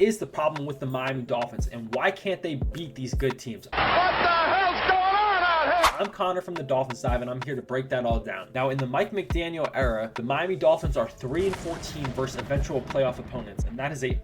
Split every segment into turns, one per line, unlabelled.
what is the problem with the Miami Dolphins and why can't they beat these good teams?
What the hell's going on out here?
I'm Connor from the Dolphins Dive, and I'm here to break that all down. Now, in the Mike McDaniel era, the Miami Dolphins are 3-14 versus eventual playoff opponents, and that is a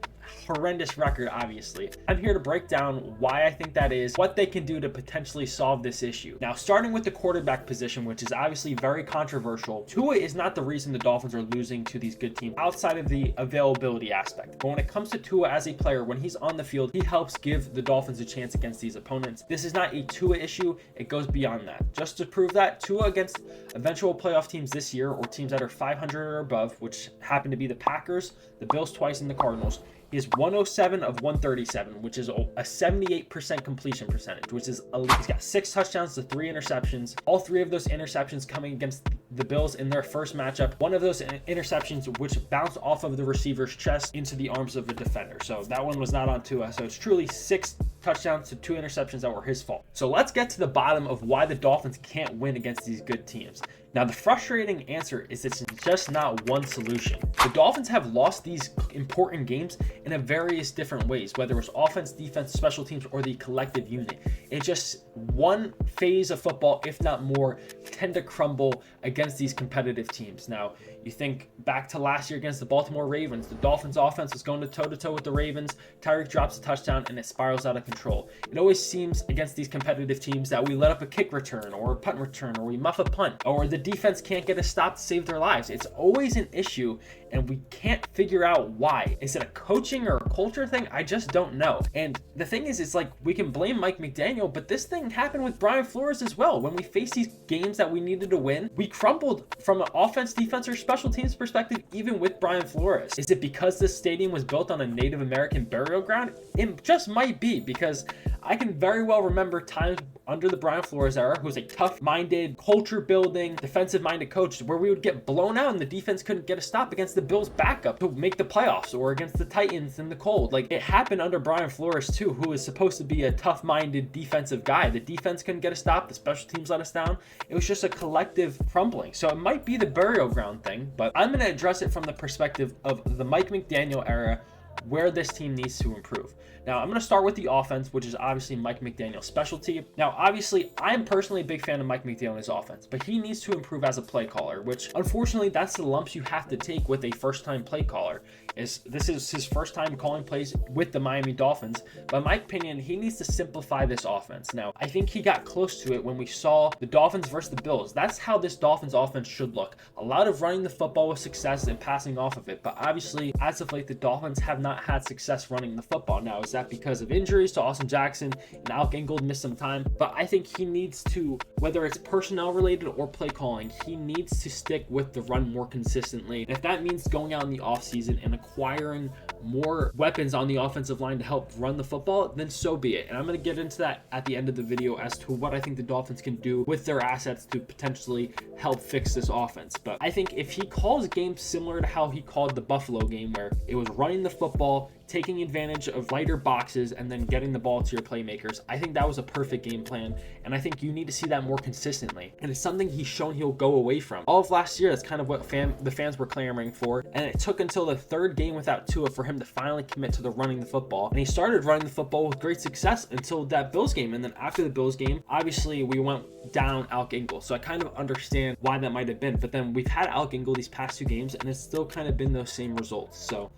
horrendous record, obviously. I'm here to break down why I think that is, what they can do to potentially solve this issue. Now, starting with the quarterback position, which is obviously very controversial, Tua is not the reason the Dolphins are losing to these good teams outside of the availability aspect. But when it comes to Tua as a player, when he's on the field, he helps give the Dolphins a chance against these opponents. This is not a Tua issue. It goes beyond that. Just to prove that, Tua against eventual playoff teams this year, or teams that are 500 or above, which happen to be the Packers, the Bills twice, and the Cardinals, he is 107 of 137, which is a 78% completion percentage, which is elite. He's got 6 touchdowns to 3 interceptions. All 3 of those interceptions coming against the Bills in their first matchup. One of those interceptions which bounced off of the receiver's chest into the arms of a defender. So that one was not on Tua. So it's truly 6 touchdowns to 2 interceptions that were his fault. So let's get to the bottom of why the Dolphins can't win against these good teams. Now, the frustrating answer is it's just not one solution. The Dolphins have lost these important games in a various different ways, whether it was offense, defense, special teams, or the collective unit. It's just one phase of football, if not more, tend to crumble against these competitive teams. Now, you think back to last year against the Baltimore Ravens, the Dolphins offense was going toe-to-toe with the Ravens. Tyreek drops a touchdown and it spirals out of control. It always seems against these competitive teams that we let up a kick return or a punt return, or we muff a punt, or the defense can't get a stop to save their lives. It's always an issue and we can't figure out why. Is it a coaching or a culture thing? I just don't know. And the thing is, it's like we can blame Mike McDaniel, but this thing happened with Brian Flores as well. When we faced these games that we needed to win, we crumbled from an offense, defense, or special teams perspective, even with Brian Flores. Is it because this stadium was built on a Native American burial ground? It just might be, because I can very well remember times under the Brian Flores era, who was a tough-minded, culture-building, defensive-minded coach, where we would get blown out and the defense couldn't get a stop against the Bills' backup to make the playoffs, or against the Titans in the cold. Like, it happened under Brian Flores too, who was supposed to be a tough-minded defensive guy. The defense couldn't get a stop, the special teams let us down. It was just a collective crumbling. So it might be the burial ground thing, but I'm going to address it from the perspective of the Mike McDaniel era, where this team needs to improve. Now, I'm going to start with the offense, which is obviously Mike McDaniel's specialty. Now, obviously, I'm personally a big fan of Mike McDaniel's offense, but he needs to improve as a play caller, which unfortunately, that's the lumps you have to take with a first-time play caller. This is his first time calling plays with the Miami Dolphins, but in my opinion, he needs to simplify this offense. Now, I think he got close to it when we saw the Dolphins versus the Bills. That's how this Dolphins offense should look. A lot of running the football with success and passing off of it, but obviously, as of late, the Dolphins have not had success running the football. Now, is that because of injuries to Austin Jackson and Alec Ingold missed some time? But I think he needs to, whether it's personnel related or play calling, he needs to stick with the run more consistently. And if that means going out in the offseason and acquiring more weapons on the offensive line to help run the football, then so be it. And I'm going to get into that at the end of the video as to what I think the Dolphins can do with their assets to potentially help fix this offense. But I think if he calls games similar to how he called the Buffalo game, where it was running the football, taking advantage of lighter boxes, and then getting the ball to your playmakers, I think that was a perfect game plan, and I think you need to see that more consistently. And it's something he's shown he'll go away from. All of last year, that's kind of what the fans were clamoring for, and it took until the 3rd game without Tua for him to finally commit to the running the football. And he started running the football with great success until that Bills game, and then after the Bills game, obviously we went down Alec Ingold. So I kind of understand why that might have been, but then we've had Alec Ingold these past 2 games, and it's still kind of been those same results. So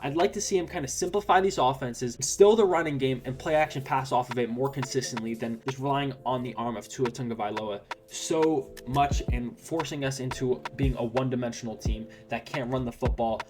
I'd like to see him kind of simplify these offenses, still the running game, and play action pass off of it more consistently than just relying on the arm of Tua Tagovailoa so much and forcing us into being a one-dimensional team that can't run the football.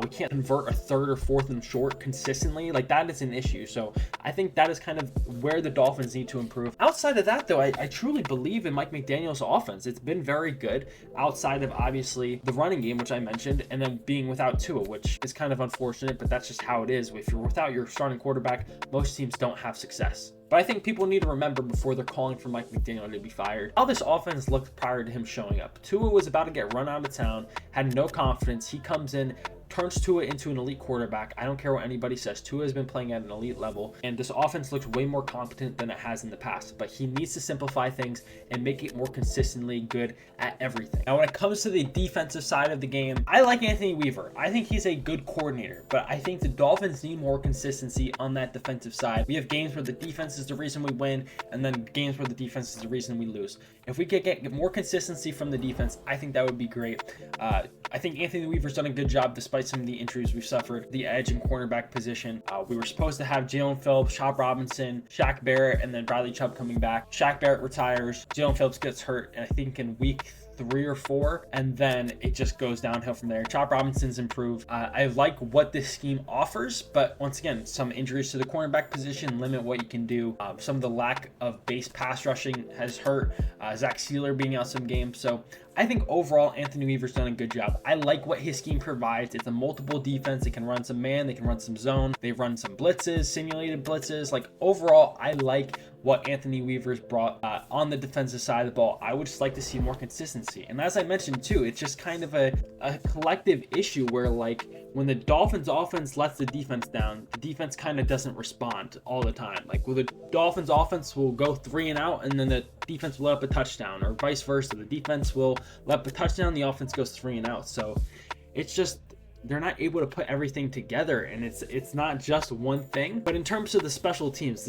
We can't convert a 3rd or 4th and short consistently. Like, that is an issue. So I think that is kind of where the Dolphins need to improve. Outside of that, though, I truly believe in Mike McDaniel's offense. It's been very good outside of, obviously, the running game, which I mentioned, and then being without Tua, which is kind of unfortunate, but that's just how it is. If you're without your starting quarterback, most teams don't have success. But I think people need to remember before they're calling for Mike McDaniel to be fired, how this offense looked prior to him showing up. Tua was about to get run out of town, had no confidence. He comes in, turns Tua into an elite quarterback. I don't care what anybody says. Tua has been playing at an elite level, and this offense looks way more competent than it has in the past. But he needs to simplify things and make it more consistently good at everything. Now, when it comes to the defensive side of the game, I like Anthony Weaver. I think he's a good coordinator, but I think the Dolphins need more consistency on that defensive side. We have games where the defense is the reason we win, and then games where the defense is the reason we lose. If we could get more consistency from the defense, I think that would be great. I think Anthony Weaver's done a good job despite some of the injuries we've suffered. The edge and cornerback position. We were supposed to have Jalen Phillips, Chop Robinson, Shaq Barrett, and then Bradley Chubb coming back. Shaq Barrett retires. Jalen Phillips gets hurt, I think, in week 3 or 4, and then it just goes downhill from there. Chop Robinson's improved. I like what this scheme offers, but once again, some injuries to the cornerback position limit what you can do. Some of the lack of base pass rushing has hurt. Zach Sealer being out some games. So I think overall, Anthony Weaver's done a good job. I like what his scheme provides. It's a multiple defense. They can run some man. They can run some zone. They run some blitzes, simulated blitzes. Like, overall, I like what Anthony Weaver's brought on the defensive side of the ball. I would just like to see more consistency. And as I mentioned too, it's just kind of a collective issue where, like, when the Dolphins offense lets the defense down, the defense kind of doesn't respond all the time. Like, well, the Dolphins offense will go 3 and out, and then the defense will let up a touchdown, or vice versa. The defense will let up a touchdown, the offense goes 3 and out. So it's just, they're not able to put everything together, and it's not just one thing. But in terms of the special teams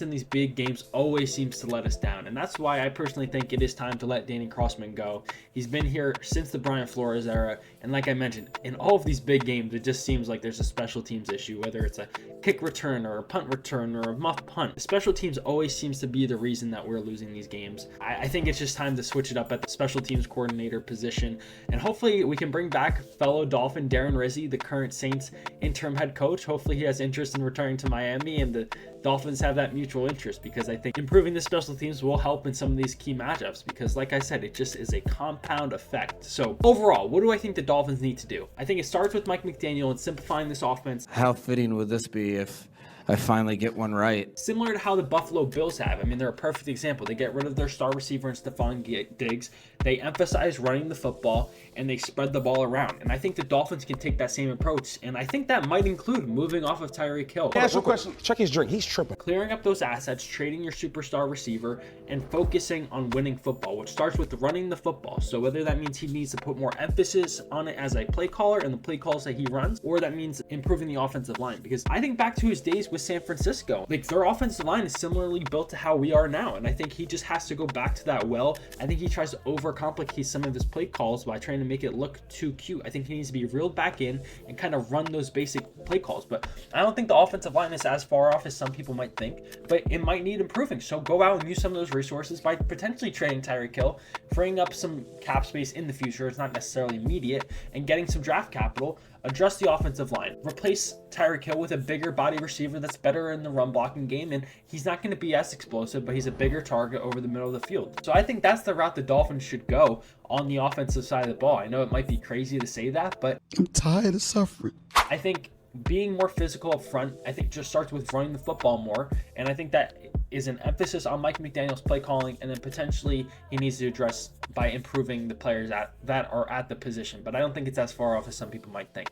in these big games always seems to let us down, and that's why I personally think it is time to let Danny Crossman go. He's been here since the Brian Flores era, and like I mentioned, in all of these big games, it just seems like there's a special teams issue, whether it's a kick return or a punt return or a muff punt. The special teams always seems to be the reason that we're losing these games. I think it's just time to switch it up at the special teams coordinator position, and hopefully we can bring back fellow Dolphin Darren Rizzi, the current Saints interim head coach. Hopefully he has interest in returning to Miami, and the Dolphins have that mutual interest, because I think improving the special teams will help in some of these key matchups, because like I said, it just is a compound effect. So overall, what do I think the Dolphins need to do? I think it starts with Mike McDaniel and simplifying this offense.
How fitting would this be if I finally get one right?
Similar to how the Buffalo Bills have. I mean, they're a perfect example. They get rid of their star receiver in Stephon Diggs. They emphasize running the football, and they spread the ball around. And I think the Dolphins can take that same approach. And I think that might include moving off of Tyreek Hill.
Ask you a question. Check his drink. He's tripping.
Clearing up those assets, trading your superstar receiver, and focusing on winning football, which starts with running the football. So whether that means he needs to put more emphasis on it as a play caller and the play calls that he runs, or that means improving the offensive line. Because I think back to his days with San Francisco, like, their offensive line is similarly built to how we are now. And I think he just has to go back to that well. I think he tries to overcomplicate some of his play calls by trying to make it look too cute. I think he needs to be reeled back in and kind of run those basic play calls. But I don't think the offensive line is as far off as some people might think, but it might need improving. So go out and use some of those resources by potentially trading Tyreek Hill, freeing up some cap space in the future. It's not necessarily immediate, and getting some draft capital. Address the offensive line. Replace Tyreek Hill with a bigger body receiver that's better in the run blocking game, and he's not going to be as explosive, but he's a bigger target over the middle of the field. So I think that's the route the Dolphins should go on the offensive side of the ball. I know it might be crazy to say that, but
I'm tired of suffering.
I think being more physical up front, I think, just starts with running the football more, and I think that is an emphasis on Mike McDaniel's play calling, and then potentially he needs to address by improving the players that are at the position. But I don't think it's as far off as some people might think.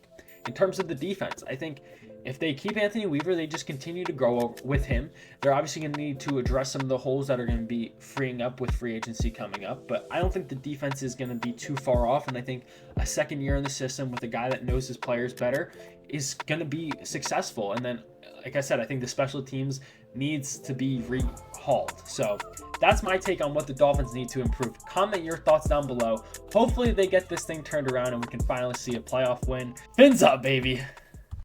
In terms of the defense, I think if they keep Anthony Weaver, they just continue to grow with him. They're obviously going to need to address some of the holes that are going to be freeing up with free agency coming up, but I don't think the defense is going to be too far off, and I think a second year in the system with a guy that knows his players better is going to be successful. And then, like I said, I think the special teams needs to be rehauled. So that's my take on what the Dolphins need to improve. Comment your thoughts down below. Hopefully they get this thing turned around and we can finally see a playoff win. Fins up, baby.